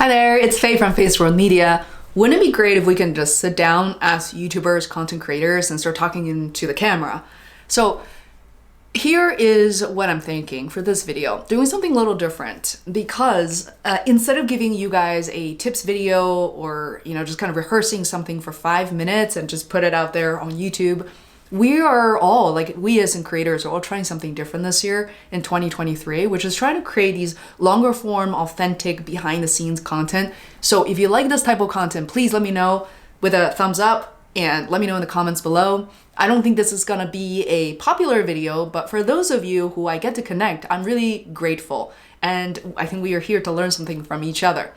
Hi there, it's Faye from Feisworld Media. Wouldn't it be great if we can just sit down as YouTubers, content creators, and start talking into the camera? So here is what I'm thinking for this video, doing something a little different because instead of giving you guys a tips video or, just kind of rehearsing something for 5 minutes and just put it out there on YouTube, we are all, like we as in creators, are all trying something different this year in 2023, which is trying to create these longer form, authentic, behind the scenes content. So if you like this type of content, please let me know with a thumbs up and let me know in the comments below. I don't think this is gonna be a popular video, but for those of you who I get to connect, I'm really grateful. And I think we are here to learn something from each other.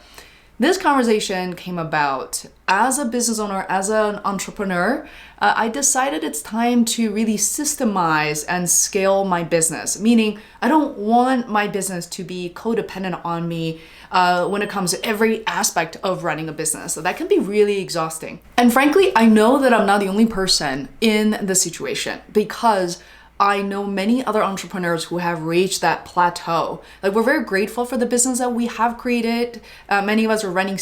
This conversation came about as a business owner, as an entrepreneur. I decided it's time to really systemize and scale my business, meaning I don't want my business to be codependent on me when it comes to every aspect of running a business. So that can be really exhausting. And frankly, I know that I'm not the only person in this situation because I know many other entrepreneurs who have reached that plateau. Like, we're very grateful for the business that we have created. Many of us are running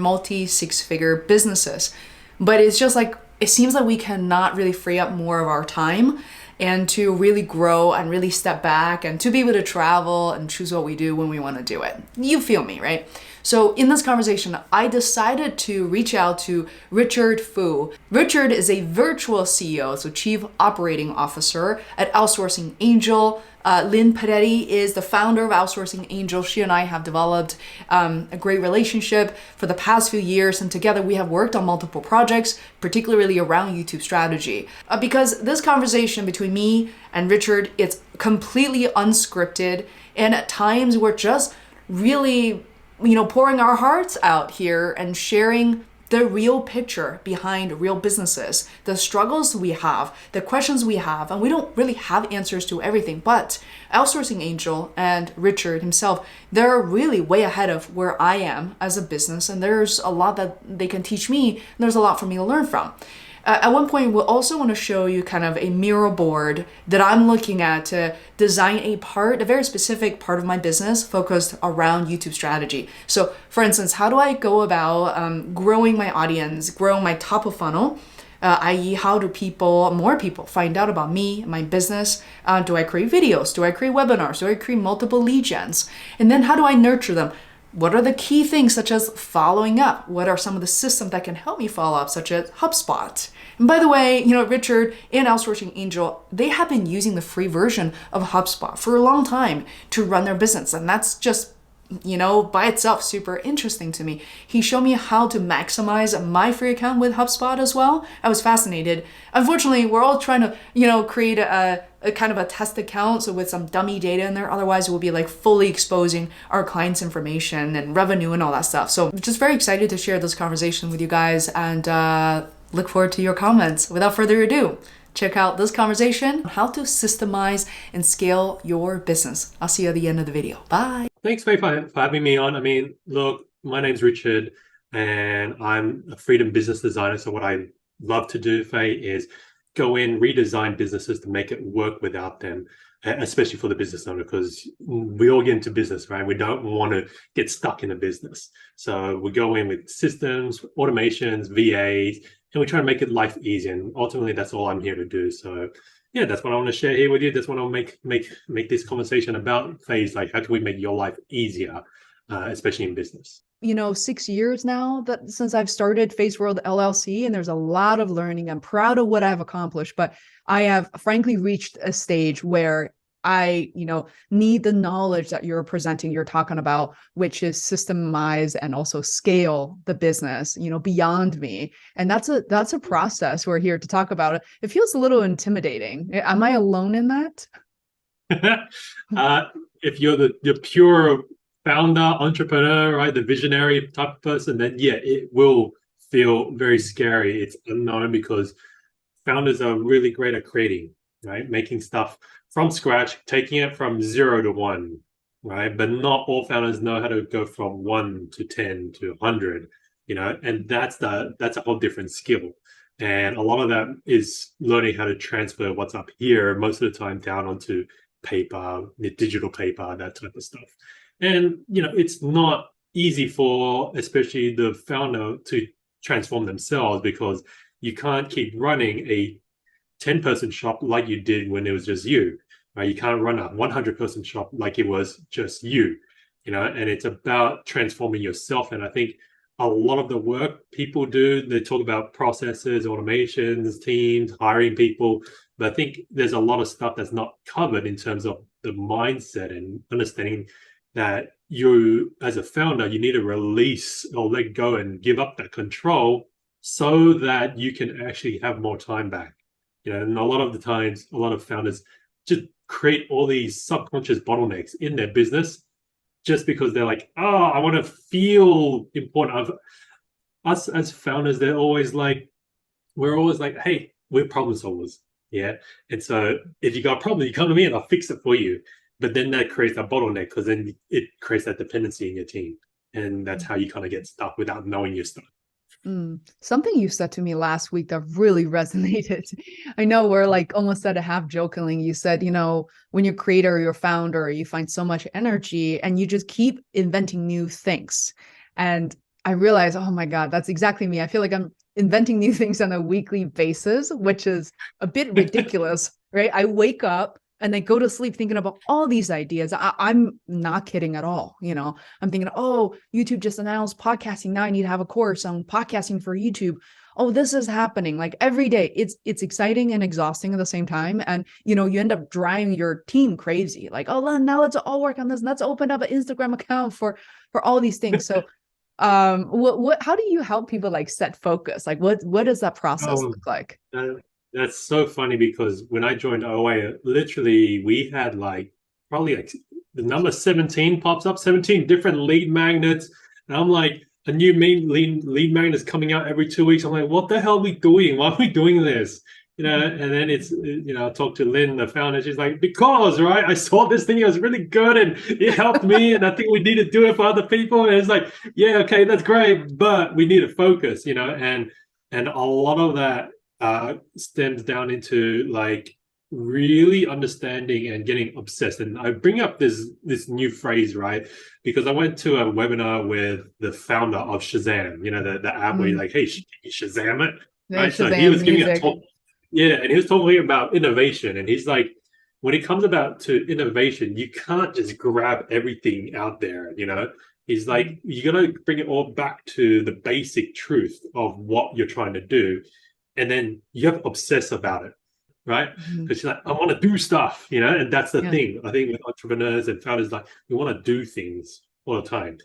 multi-six-figure businesses. But it's just like, it seems like we cannot really free up more of our time and to really grow and really step back and to be able to travel and choose what we do when we want to do it. You feel me, right? So in this conversation, I decided to reach out to Richard Phu. Richard is a virtual CEO, so Chief Operating Officer at Outsourcing Angel. Lynn Peretti is the founder of Outsourcing Angel. She and I have developed a great relationship for the past few years, and together we have worked on multiple projects, particularly around YouTube strategy. Because this conversation between me and Richard, it's completely unscripted, and at times we're just really pouring our hearts out here and sharing the real picture behind real businesses, the struggles we have, the questions we have, and we don't really have answers to everything. But Outsourcing Angel and Richard himself, they're really way ahead of where I am as a business, and there's a lot that they can teach me, and there's a lot for me to learn from. At one point, we'll also want to show you kind of a mural board that I'm looking at to design a very specific part of my business focused around YouTube strategy. So for instance, how do I go about growing my audience, growing my top of funnel? I.e., how do more people find out about me, my business? Do I create videos? Do I create webinars? Do I create multiple lead gens? And then how do I nurture them? What are the key things such as following up? What are some of the systems that can help me follow up, such as HubSpot? And by the way, Richard and Outsourcing Angel, they have been using the free version of HubSpot for a long time to run their business. And that's just, by itself, super interesting to me. He showed me how to maximize my free account with HubSpot as well. I was fascinated. Unfortunately, we're all trying to, create a kind of a test account, so with some dummy data in there. Otherwise, we'll be like fully exposing our clients' information and revenue and all that stuff. So just very excited to share this conversation with you guys and look forward to your comments. Without further ado, check out this conversation on how to systemize and scale your business. I'll see you at the end of the video. Bye. Thanks, Faye, for having me on. I mean, look, my name's Richard and I'm a freedom business designer. So what I love to do, Faye, is go in, redesign businesses to make it work without them, especially for the business owner, because we all get into business, right? We don't want to get stuck in a business. So we go in with systems, automations, VAs, and we try to make it life easy. And ultimately, that's all I'm here to do. So yeah, that's what I want to share here with you. That's what I'll make this conversation about. Phase, like, how can we make your life easier, especially in business? 6 years now that since I've started Feisworld LLC, and there's a lot of learning. I'm proud of what I've accomplished, but I have frankly reached a stage where I, need the knowledge that you're presenting, you're talking about, which is systemize and also scale the business, beyond me. And that's a process we're here to talk about. It feels a little intimidating. Am I alone in that? If you're the pure founder, entrepreneur, right, the visionary type of person, then yeah, it will feel very scary. It's unknown because founders are really great at creating, right? Making stuff from scratch, taking it from 0 to 1, right? But not all founders know how to go from 1 to 10 to 100, and that's a whole different skill. And a lot of that is learning how to transfer what's up here most of the time down onto paper, digital paper, that type of stuff. And, it's not easy for especially the founder to transform themselves, because you can't keep running a 10-person shop like you did when it was just you, right? You can't run a 100-person shop like it was just you know, and it's about transforming yourself. And I think a lot of the work people do, they talk about processes, automations, teams, hiring people, but I think there's a lot of stuff that's not covered in terms of the mindset and understanding that you, as a founder, you need to release or let go and give up that control so that you can actually have more time back. You know, and a lot of the times, a lot of founders just create all these subconscious bottlenecks in their business just because they're like, oh, I want to feel important. Us as founders, we're always like, hey, we're problem solvers. Yeah. And so if you got a problem, you come to me and I'll fix it for you. But then that creates a bottleneck, because then it creates that dependency in your team. And that's how you kind of get stuck without knowing you're stuck. Something you said to me last week that really resonated. I know we're like almost at a half jokingly. You said, when you're creator, you're founder, you find so much energy and you just keep inventing new things. And I realized, oh my God, that's exactly me. I feel like I'm inventing new things on a weekly basis, which is a bit ridiculous, right? I wake up and I go to sleep thinking about all these ideas. I'm not kidding at all. I'm thinking, oh, YouTube just announced podcasting. Now I need to have a course on podcasting for YouTube. Oh, this is happening like every day. It's exciting and exhausting at the same time. And, you end up driving your team crazy. Like, oh, now let's all work on this. Let's open up an Instagram account for all these things. So how do you help people like set focus? Like what does that process Oh, look like? that's so funny, because when I joined OA, literally we had probably the number 17 pops up, 17 different lead magnets. And I'm like, a new lead magnet is coming out every 2 weeks. I'm like, what the hell are we doing? Why are we doing this? And then I talked to Lynn, the founder. She's like, because, right, I saw this thing, it was really good and it helped me. And I think we need to do it for other people. And it's like, yeah, okay, that's great, but we need to focus, and a lot of that stems down into really understanding and getting obsessed. And I bring up this new phrase, right? Because I went to a webinar with the founder of Shazam, the app where you're like, hey, can you Shazam it? Right. So he was giving a talk. Yeah, and he was talking about innovation. And he's like, when it comes about to innovation, you can't just grab everything out there, He's like, you got to bring it all back to the basic truth of what you're trying to do. And then you have to obsess about it, right? Because you're like, I want to do stuff, and that's the thing. I think with entrepreneurs and founders, we want to do things all the time,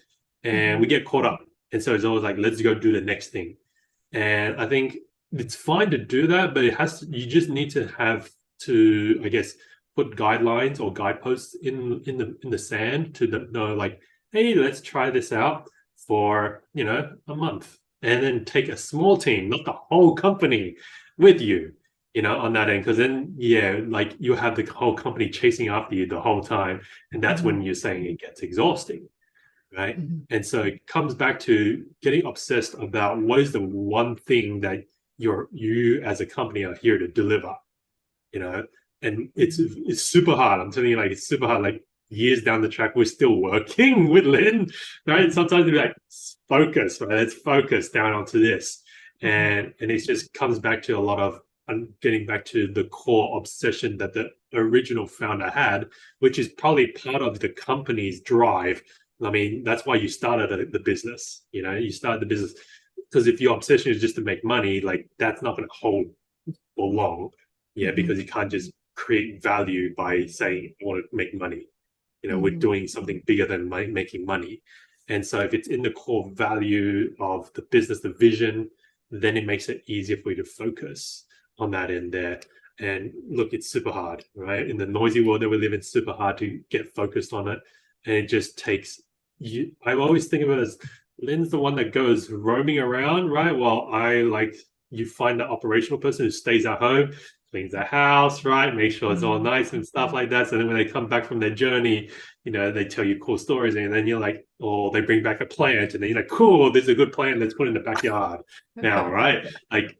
and we get caught up. And so it's always like, let's go do the next thing. And I think it's fine to do that, but you just need to have to, I guess, put guidelines or guideposts in the sand to know, like, hey, let's try this out for, a month. And then take a small team, not the whole company, with you, on that end. Because then, you have the whole company chasing after you the whole time. And that's when you're saying it gets exhausting, right? And so it comes back to getting obsessed about what is the one thing that you as a company are here to deliver, and it's super hard. I'm telling you, it's super hard. Like, years down the track, we're still working with Lynn, right? And sometimes we're like, focus, right? Let's focus down onto this. And it just comes back to a lot of getting back to the core obsession that the original founder had, which is probably part of the company's drive. I mean, that's why you started the business. You started the business because if your obsession is just to make money, that's not going to hold for long. Because you can't just create value by saying, I want to make money. We're doing something bigger than making money. And so if it's in the core value of the business, the vision, then it makes it easier for you to focus on that end there. And look, it's super hard, right? In the noisy world that we live in, it's super hard to get focused on it. And it just takes you. I always think of it as Lynn's the one that goes roaming around, right? While you find the operational person who stays at home, cleans their house, right? Make sure it's all nice and stuff like that. So then when they come back from their journey, they tell you cool stories, and then you're like, oh, they bring back a plant, and then you're like, cool, this is a good plant, let's put it in the backyard now, right?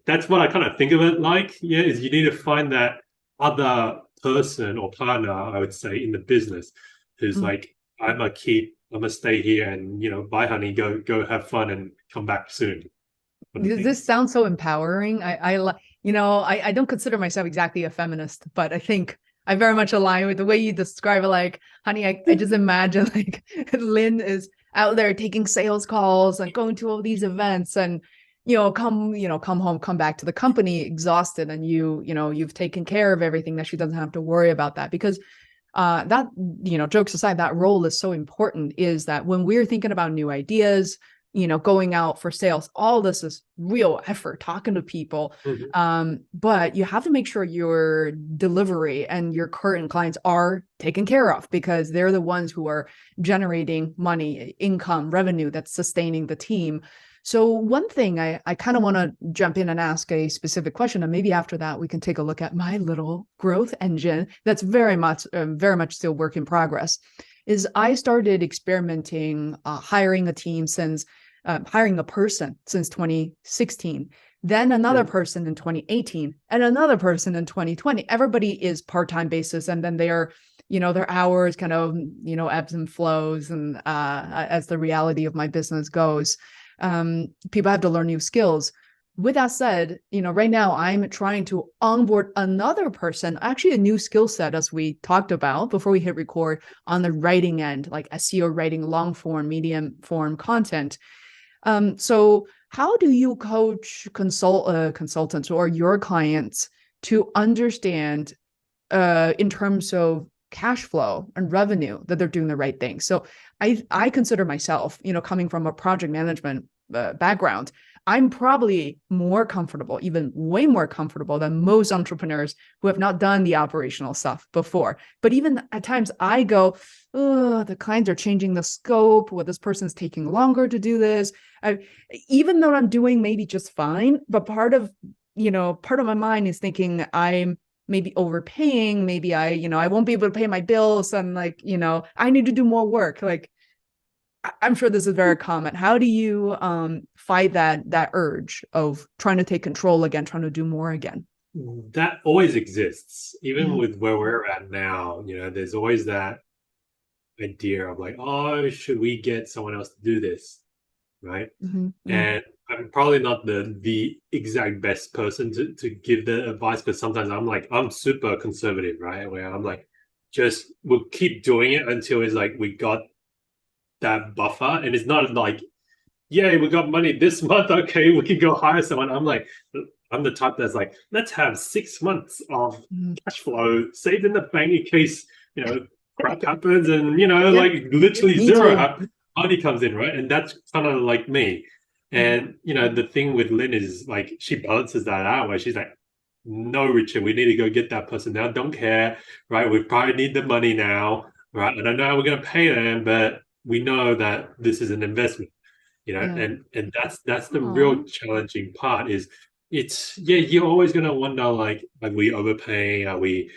That's what I kind of think of it like, is you need to find that other person or partner, I would say, in the business who's like, I'm gonna keep I'm gonna stay here and bye, honey, go have fun and come back soon. What do you think? This sounds so empowering. I don't consider myself exactly a feminist, but I think I very much align with the way you describe it. Like, honey, I just imagine like Lynn is out there taking sales calls and going to all these events and come home, come back to the company exhausted, and you've taken care of everything that she doesn't have to worry about that. Because that, jokes aside, that role is so important, is that when we're thinking about new ideas, going out for sales, all this is real effort, talking to people. But you have to make sure your delivery and your current clients are taken care of, because they're the ones who are generating money, income, revenue that's sustaining the team. So one thing I kind of want to jump in and ask a specific question, and maybe after that we can take a look at my little growth engine that's very much still work in progress, is I started experimenting hiring a person since 2016, then another person in 2018, and another person in 2020. Everybody is part-time basis, and then their hours kind of ebbs and flows, and as the reality of my business goes. People have to learn new skills. With that said, right now I'm trying to onboard another person, actually a new skill set, as we talked about before we hit record, on the writing end, like SEO writing, long form, medium form content. So how do you coach consultants or your clients to understand in terms of cash flow and revenue that they're doing the right thing? So I consider myself, coming from a project management background, I'm probably more comfortable, even way more comfortable than most entrepreneurs who have not done the operational stuff before. But even at times I go, oh, the clients are changing the scope, or this person's taking longer to do this. Even though I'm doing maybe just fine, but part of my mind is thinking I'm maybe overpaying, maybe I won't be able to pay my bills, and I need to do more work. Like, I'm sure this is very common. How do you fight that urge of trying to take control again, trying to do more again? That always exists, even with where we're at now. There's always that idea of like, oh, should we get someone else to do this, right? And I'm probably not the exact best person to give the advice, but sometimes I'm super conservative, right? Where I'm like, just we'll keep doing it until it's like we got that buffer, and it's not like, yeah, we got money this month, okay, we can go hire someone. I'm the type that's like, let's have 6 months of cash flow saved in the bank in case crap happens, and like literally zero money comes in, right? And that's kind of like me. And the thing with Lynn is like, she balances that out where she's like, no, Richard, we need to go get that person now. Don't care, right? We probably need the money now, right? I don't know how we're going to pay them, but we know that this is an investment, and that's the real challenging part. Is you're always going to wonder, like, are we overpaying? Are we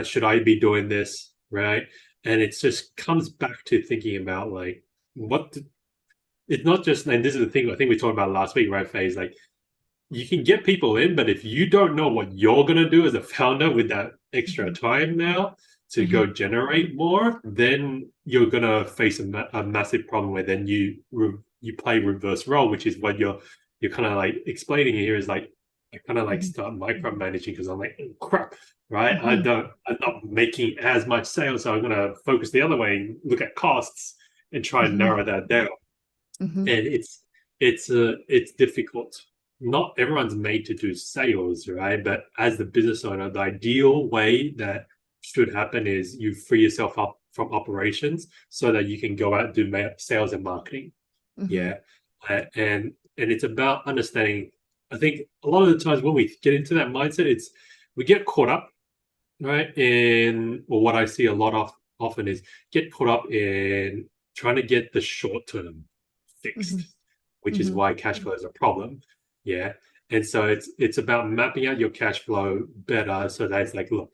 should I be doing this, right? And it just comes back to thinking about like it's not just, and this is the thing I think we talked about last week, right, Faye? Like, you can get people in, but if you don't know what you're going to do as a founder with that extra time now to go generate more, then you're going to face a massive problem where then you play reverse role, which is what you're kind of like explaining here, is like, I kind of like start micromanaging because I'm like, oh, crap, right? I'm not making as much sales, so I'm going to focus the other way and look at costs and try and narrow that down. And it's difficult. Not everyone's made to do sales, right? But as the business owner, the ideal way that should happen is you free yourself up from operations so that you can go out and do sales and marketing. And it's about understanding. I think a lot of the times when we get into that mindset, we get caught up, right? Or what I see a lot of often is get caught up in trying to get the short term fixed, which is why cash flow is a problem. And so it's about mapping out your cash flow better, so that it's like, look,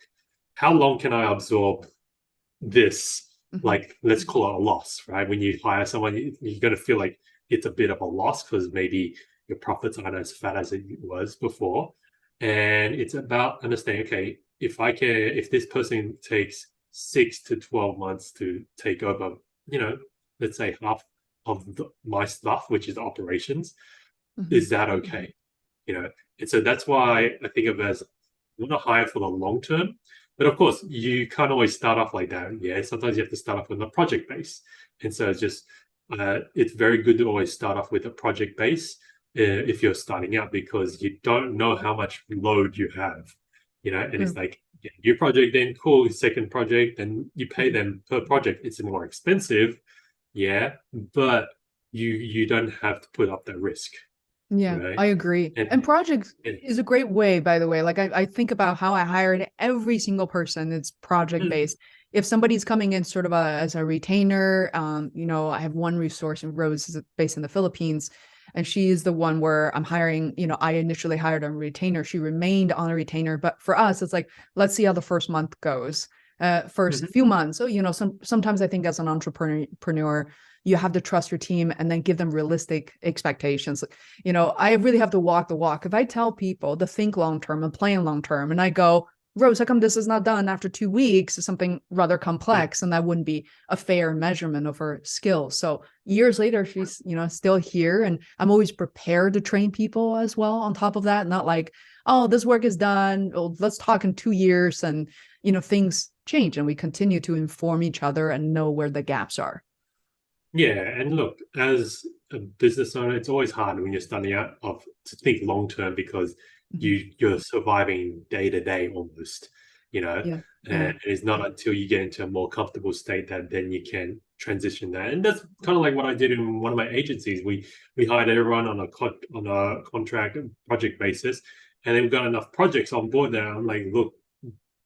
how long can I absorb this? Like, let's call it a loss, right? When you hire someone, you're going to feel like it's a bit of a loss because maybe your profits aren't as fat as it was before. And it's about understanding, okay, if this person takes 6 to 12 months to take over, let's say half of my stuff, which is operations, Mhm. is that okay? You know, and so that's why I think of it as you want to hire for the long term. But of course, you can't always start off like that. Yeah, sometimes you have to start off with a project base, and so it's very good to always start off with a project base if you're starting out, because you don't know how much load you have. And it's True. like, yeah, new project, then cool, second project, then you pay them per project. It's more expensive, yeah, but you don't have to put up that risk, Yeah, right? I agree. And, And projects and is a great way, by the way. Like I think about how I hired every single person. It's project mm, based. If somebody's coming in sort of as a retainer, I have one resource, and Rose is based in the Philippines, and she is the one where I'm hiring. I initially hired on a retainer. She remained on a retainer, but for us, it's like, let's see how the first month goes. First mhm. few months. So, sometimes I think as an entrepreneur, you have to trust your team and then give them realistic expectations. I really have to walk the walk. If I tell people to think long term and plan long term, and I go, Rose, how come this is not done after 2 weeks? Is something rather complex, and that wouldn't be a fair measurement of her skills. So years later, she's still here, and I'm always prepared to train people as well. On top of that, not like, oh, this work is done. Well, let's talk in 2 years, and things change, and we continue to inform each other and know where the gaps are. Yeah, and look, as a business owner, it's always hard when you're starting out of to think long term, because Mhm. you're surviving day to day almost, you know, Yeah, yeah. and it's not until you get into a more comfortable state that then you can transition that. And that's kind of like what I did in one of my agencies. We hired everyone on a contract project basis, and then we got enough projects on board there. I'm like, look,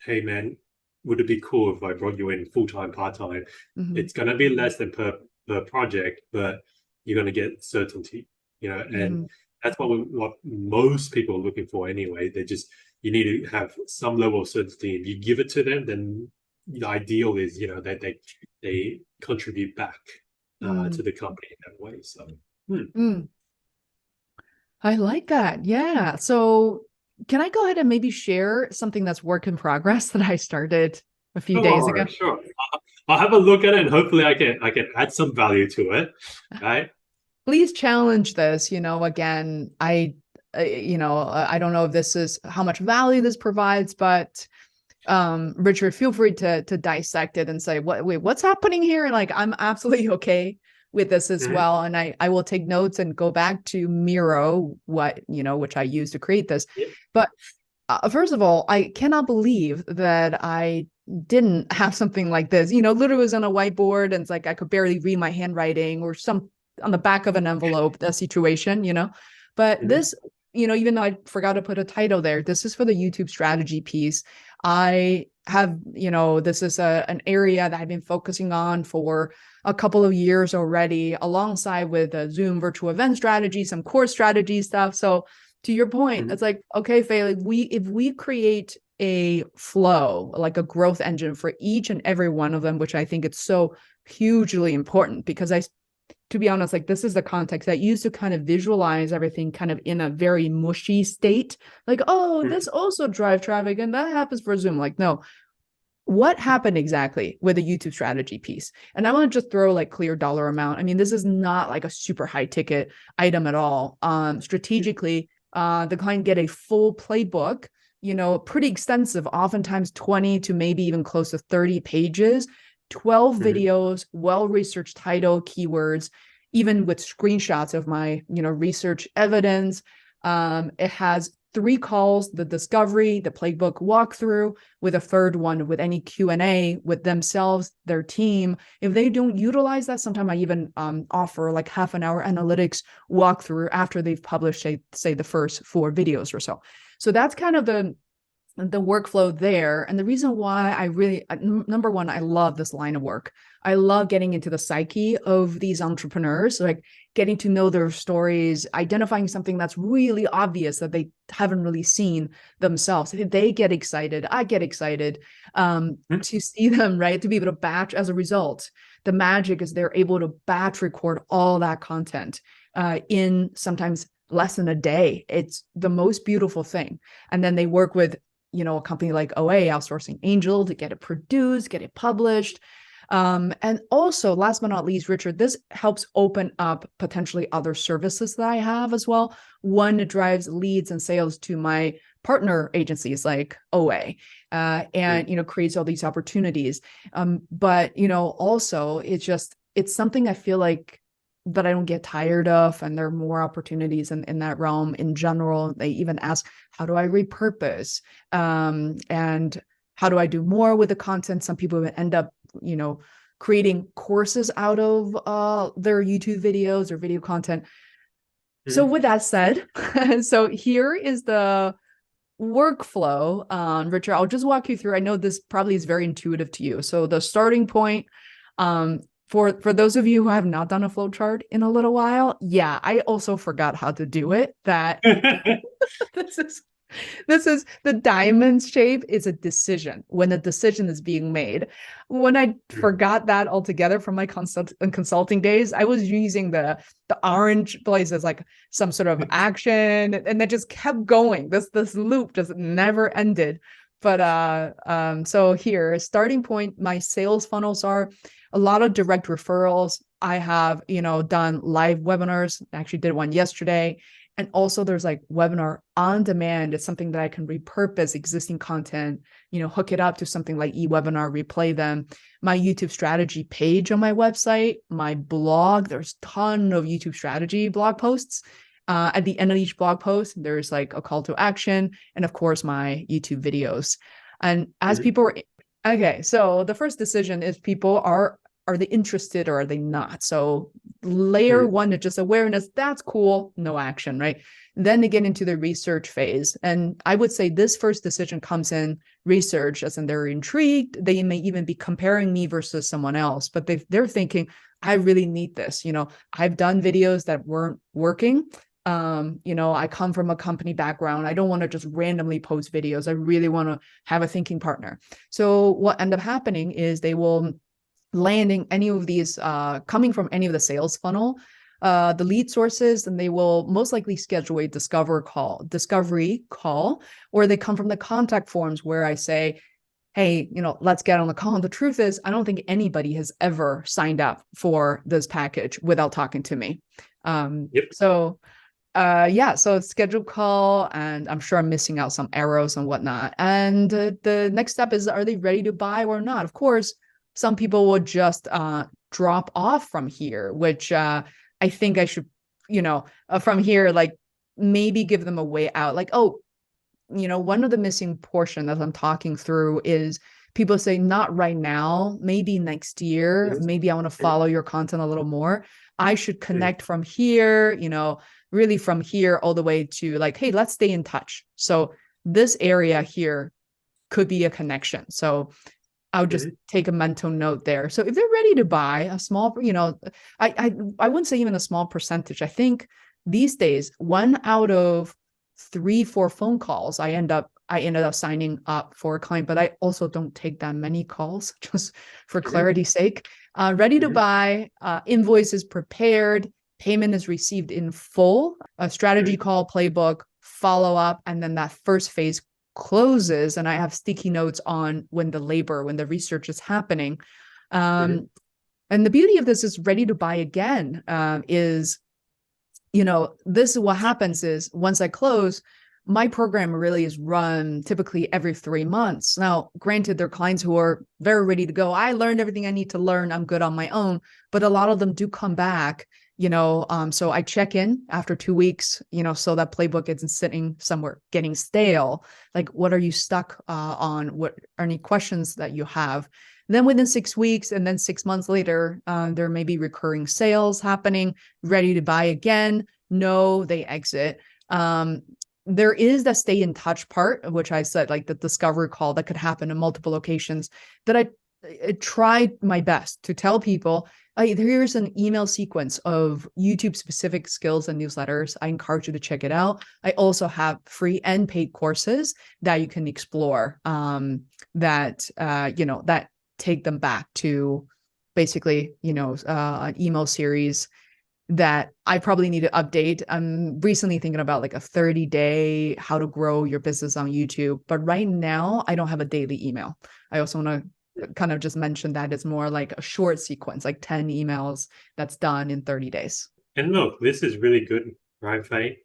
hey man, would it be cool if I brought you in full time, part time? Mhm. It's gonna be less than per project, but you're gonna get certainty, and Mhm. that's what most people are looking for anyway. You need to have some level of certainty. If you give it to them, then the ideal is that they contribute back to Mm. the company in that way. So, hmm. Mm. I like that. Yeah. So, can I go ahead and maybe share something that's work in progress that I started a few days ago? Sure. I'll have a look at it, and hopefully I can add some value to it. Right? Please challenge this. Again, I don't know if this is how much value this provides, but Richard, feel free to dissect it and say, what's happening here? Like, I'm absolutely okay with this as Mhm. well. And I will take notes and go back to Miro, which I used to create this. Yeah. But first of all, I cannot believe that I didn't have something like this. Literally was on a whiteboard, and it's like I could barely read my handwriting, or some on the back of an envelope, that situation. But Mhm. this, even though I forgot to put a title there, this is for the YouTube strategy piece. I have, this is an area that I've been focusing on for a couple of years already, alongside with Zoom virtual event strategy, some core strategy stuff. So to your point, Mhm. it's like, okay, Faye, like if we create a flow, like a growth engine for each and every one of them, which I think it's so hugely important, because to be honest, like, this is the context that used to kind of visualize everything kind of in a very mushy state. Like, oh, this Mhm. also drive traffic and that happens for Zoom. Like, no, what happened exactly with the YouTube strategy piece? And I want to just throw like clear dollar amount. I mean, this is not like a super high ticket item at all. Strategically, the client get a full playbook, pretty extensive, oftentimes 20 to maybe even close to 30 pages, 12 Mhm. videos, well-researched title, keywords, even with screenshots of my, research evidence. It has 3 calls: the discovery, the playbook walkthrough, with a third one with any Q&A with themselves, their team. If they don't utilize that, sometimes I even offer like half an hour analytics walkthrough after they've published, say the first 4 videos or so. So that's kind of the workflow there. And the reason why I really, number one, I love this line of work. I love getting into the psyche of these entrepreneurs, like getting to know their stories, identifying something that's really obvious that they haven't really seen themselves. They get excited. I get excited Mhm. to see them, right? To be able to batch as a result. The magic is they're able to batch record all that content in sometimes less than a day. It's the most beautiful thing. And then they work with a company like OA, Outsourcing Angel, to get it produced, get it published. And also, last but not least, Richard, this helps open up potentially other services that I have as well. One, it drives leads and sales to my partner agencies like OA, and creates all these opportunities. But also it's something I feel like that I don't get tired of, and there are more opportunities in that realm in general. They even ask, how do I repurpose? And how do I do more with the content? Some people end up, creating courses out of their YouTube videos or video content. So with that said, so here is the workflow, Richard. I'll just walk you through. I know this probably is very intuitive to you. So the starting point, for those of you who have not done a flow chart in a little while, yeah, I also forgot how to do it. That this is the diamond shape is a decision when a decision is being made. When I forgot that altogether from my consulting days, I was using the orange place as like some sort of action, and that just kept going. This loop just never ended. But so here, starting point, my sales funnels are a lot of direct referrals. I have, done live webinars. I actually did one yesterday. And also there's like webinar on demand. It's something that I can repurpose existing content, hook it up to something like eWebinar, replay them. My YouTube strategy page on my website, my blog, there's a ton of YouTube strategy blog posts. At the end of each blog post, there's like a call to action, and of course my YouTube videos. And as people okay, so the first decision is people are they interested or are they not? So layer one is just awareness. That's cool. No action, right? Then they get into the research phase. And I would say this first decision comes in research, as in they're intrigued. They may even be comparing me versus someone else, but they're thinking, I really need this. I've done videos that weren't working. I come from a company background. I don't want to just randomly post videos. I really want to have a thinking partner. So what end up happening is they will landing any of these coming from any of the sales funnel, the lead sources, and they will most likely schedule a discovery call, or they come from the contact forms where I say, hey, let's get on the call. And the truth is, I don't think anybody has ever signed up for this package without talking to me. So so it's scheduled call, and I'm sure I'm missing out some arrows and whatnot. And the next step is, are they ready to buy or not? Of course, some people will just drop off from here, which I think I should, from here, like maybe give them a way out. Like, one of the missing portion that I'm talking through is people say, not right now, maybe next year, maybe I want to follow your content a little more. I should connect from here, really from here all the way to like, hey, let's stay in touch. So this area here could be a connection. So I'll just take a mental note there. So if they're ready to buy a small, I wouldn't say even a small percentage. I think these days, 1 out of 3-4 phone calls, I ended up signing up for a client, but I also don't take that many calls, just for clarity's sake. Ready to buy, invoice is prepared, payment is received in full, a strategy call, playbook, follow up, and then that first phase closes, and I have sticky notes on when the research is happening. And the beauty of this is ready to buy again, is, this is what happens is once I close, my program really is run typically every 3 months. Now, granted, there are clients who are very ready to go. I learned everything I need to learn. I'm good on my own, but a lot of them do come back. So I check in after 2 weeks, so that playbook isn't sitting somewhere getting stale. Like, what are you stuck on? What are any questions that you have? Then within 6 weeks, and then 6 months later, there may be recurring sales happening, ready to buy again. No, they exit. There is the stay in touch part, which I said, like the discovery call that could happen in multiple locations, that I tried my best to tell people, here's an email sequence of YouTube specific skills and newsletters. I encourage you to check it out. I also have free and paid courses that you can explore, that take them back to basically, an email series that I probably need to update. I'm recently thinking about like a 30-day how to grow your business on YouTube. But right now, I don't have a daily email. I also want to kind of just mentioned that it's more like a short sequence, like 10 emails that's done in 30 days. And look, this is really good, right, Faye?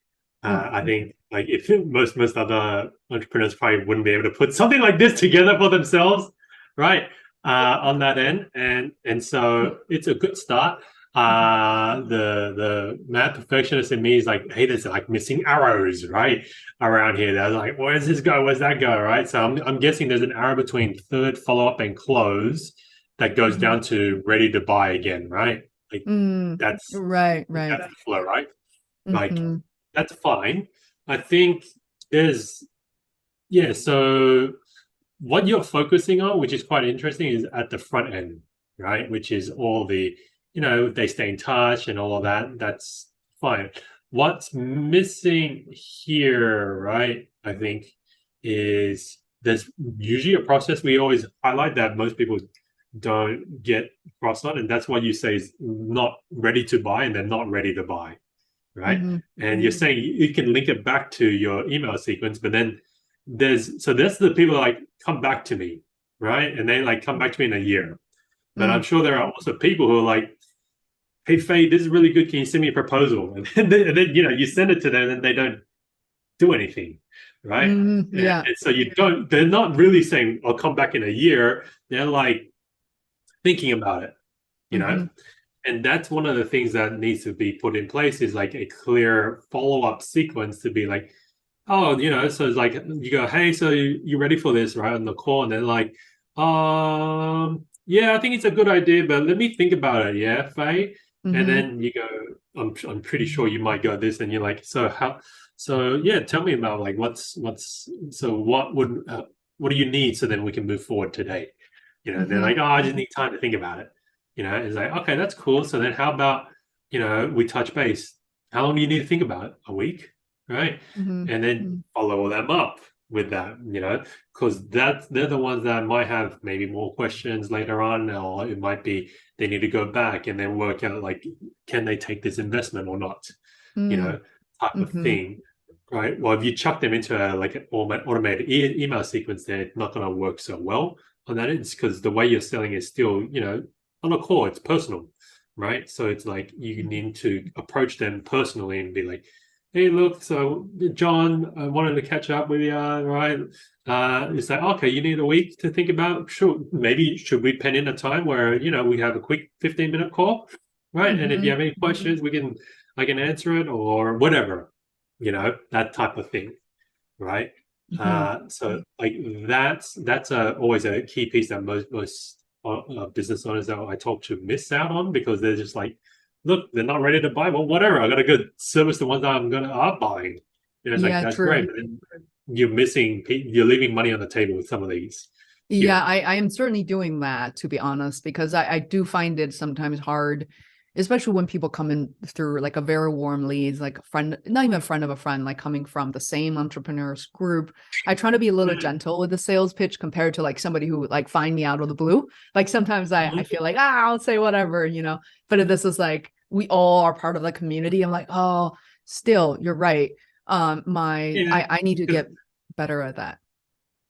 I Mm. think like if most other entrepreneurs probably wouldn't be able to put something like this together for themselves, right? On that end, and so it's a good start. The mad perfectionist in me is like, hey, there's like missing arrows, right, around here. They're like, where's this go? Where's that go? Right. So I'm guessing there's an arrow between third follow up and close that goes Mhm. down to ready to buy again, right? Like Mm. that's Right, right. that's the flow, right? Like Hmm. that's fine. I think there's yeah, so what you're focusing on, which is quite interesting, is at the front end, right? Which is all the, they stay in touch and all of that. That's fine. What's missing here, right? I think is there's usually a process we always highlight that most people don't get across on, and that's what you say is not ready to buy and they're not ready to buy, right? Hmm. And you're saying you can link it back to your email sequence, but then that's the people like come back to me, right? And they like come back to me in a year. But I'm Mm. sure there are also people who are like, hey Faye, this is really good. Can you send me a proposal? And then you send it to them and they don't do anything, right? Mm. Yeah. And so they're not really saying, I'll come back in a year. They're like thinking about it, you know? Hmm. And that's one of the things that needs to be put in place is like a clear follow-up sequence to be like, oh, so it's like you go, hey, so you ready for this, right? On the call, and then like, yeah, I think it's a good idea, but let me think about it, yeah, Faye. And Hmm. then you go, I'm pretty sure you might go this, and you're like, so yeah, tell me about like so what do you need so then we can move forward today? And they're Hmm. like, oh, I just need time to think about it. It's like, okay, that's cool. So then how about, we touch base. How long do you need to think about it? A week, right? Hmm. And then follow them up with that, because they're the ones that might have maybe more questions later on, or it might be they need to go back and then work out like, can they take this investment or not, you Hmm. know, type of Hmm. thing, right? Well, if you chuck them into like an automated email sequence, they're not going to work so well on that. It's because the way you're selling is still, on a call, it's personal, right? So it's like you need to approach them personally and be like, hey, look, so John, I wanted to catch up with you, right? It's like, okay, you need a week to think about, sure, maybe should we pen in a time where, we have a quick 15-minute call, right? And if you Hmm. have any questions, I can answer it or whatever, that type of thing, right? Hmm. So like that's always a key piece that most business owners that I talk to miss out on because they're just like, look, they're not ready to buy. Well, whatever. I got to go service the ones that are buying. It's like Yeah, that's true. great, but then you're leaving money on the table with some of these Yeah, here. I am certainly doing that, to be honest, because I do find it sometimes hard, especially when people come in through like a very warm leads, like a friend, not even a friend of a friend, like coming from the same entrepreneurs group. I try to be a little gentle with the sales pitch compared to like somebody who like find me out of the blue. Like sometimes I feel like, I'll say whatever, but if this is like we all are part of the community, I'm like, oh, still, you're right. Yeah, I need to get better at that.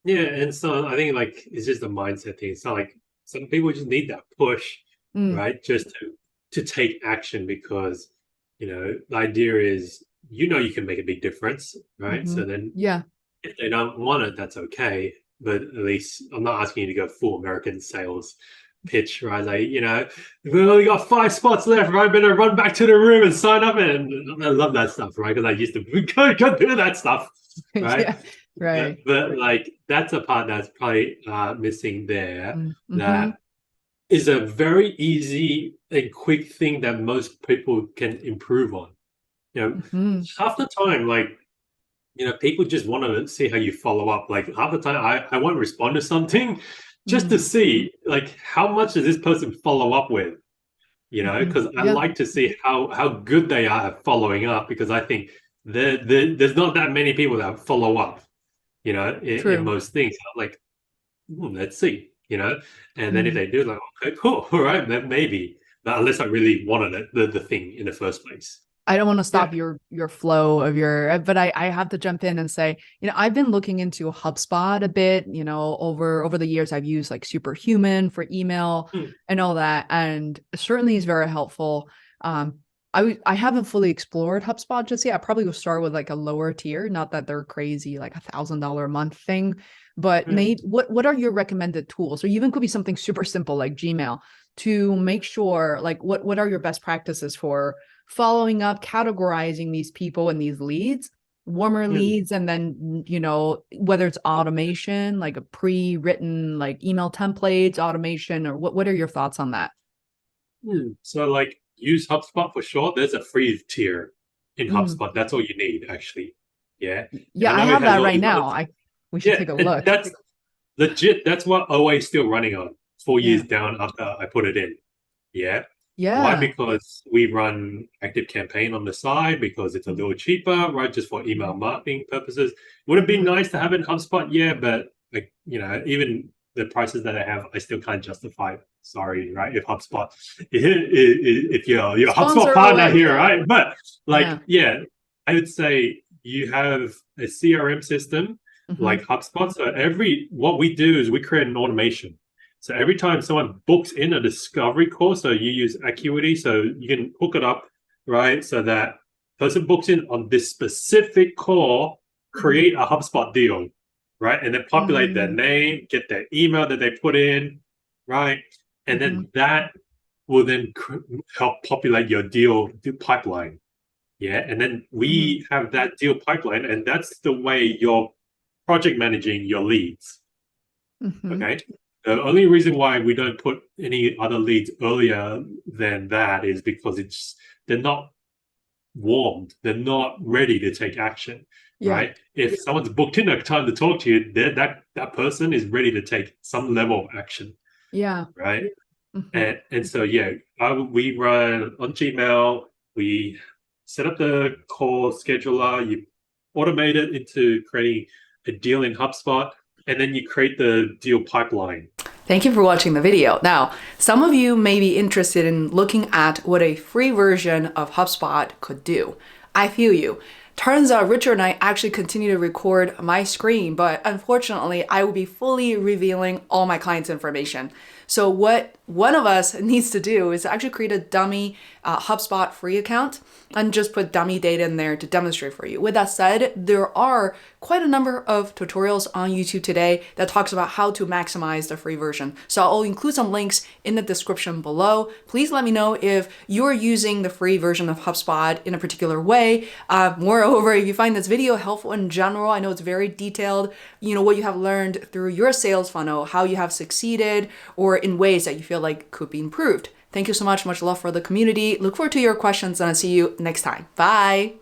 yeah, and so I think like it's just a mindset thing. It's not like some people just need that push, Mm. right? Just to take action because the idea is you can make a big difference, right? Hmm. So then Yeah. if they don't want it, that's okay. But at least I'm not asking you to go full American sales pitch, right? Like, we've only got 5 spots left, right? Better run back to the room and sign up. And I love that stuff, right? Because I used to go do that stuff, right? Yeah. Right. But like that's a part that's probably missing there. Mm-hmm. That is a very easy and quick thing that most people can improve on. You know, Mm-hmm. half the time, like people just want to see how you follow up. Like half the time, I won't respond to something just to see like how much does this person follow up with. Mm-hmm. Because I Yeah. like to see how good they are at following up because I think there's not that many people that follow up. In True. most things, I'm like, let's see. And then if Mm. they do, like, okay, cool, all right, then maybe. But unless I really wanted it, the thing in the first place. I don't want to Yeah. stop your flow of your, but I have to jump in and say, I've been looking into HubSpot a bit, over the years. I've used like Superhuman for email Mm, and all that, and certainly is very helpful. I haven't fully explored HubSpot just yet. I probably will start with like a lower tier, not that they're crazy, like $1,000 a month thing, but yeah. maybe what are your recommended tools, or even could be something super simple like Gmail to make sure, like what are your best practices for following up, categorizing these people and these leads, warmer Mm, leads, and then, whether it's automation, like a pre-written, like email templates, automation, or what are your thoughts on that? So like use HubSpot for sure. There's a free tier in Mm. HubSpot. That's all you need actually. Yeah. And Yeah, I I know it have has that all right these other now. We should yeah, take a and look. that's legit. That's what OA is still running on 4 years Yeah. down after I put it in. Yeah. Why? Yeah. Because we run active campaign on the side because it's a little cheaper, right? Just for email marketing purposes. Would have been Mhm. nice to have it in HubSpot, yeah, but like even the prices that I have, I still can't justify. Sorry, right? If HubSpot, if you're a HubSpot Sponsor partner away. here, Yeah. right? But like, Yeah. yeah, I would say you have a CRM system like Hmm. HubSpot. So what we do is we create an automation. So every time someone books in a discovery call, so you use Acuity, so you can hook it up, right? So that person books in on this specific call, create a HubSpot deal, right? And then populate their Mm-hmm. name, get their email that they put in, right? And Mm-hmm. then that will then help populate your deal pipeline. Yeah. And then Mm-hmm. we have that deal pipeline, and that's the way you're project managing your leads. Mm-hmm. Okay. The only reason why we don't put any other leads earlier than that is because they're not warmed, they're not ready to take action, Yeah. right? If someone's booked in a time to talk to you, that person is ready to take some level of action, Yeah. right? Mm-hmm. And so yeah, we run on Gmail. We set up the call scheduler. You automate it into creating a deal in HubSpot, and then you create the deal pipeline. Thank you for watching the video. Now, some of you may be interested in looking at what a free version of HubSpot could do. I feel you. Turns out Richard and I actually continue to record my screen, but unfortunately, I will be fully revealing all my clients' information. So what one of us needs to do is actually create a dummy HubSpot free account and just put dummy data in there to demonstrate for you. With that said, there are quite a number of tutorials on YouTube today that talks about how to maximize the free version. So I'll include some links in the description below. Please let me know if you're using the free version of HubSpot in a particular way. Moreover, if you find this video helpful in general, I know it's very detailed, what you have learned through your sales funnel, how you have succeeded, or in ways that you feel like could be improved. Thank you so much. Much love for the community. Look forward to your questions, and I'll see you next time. Bye.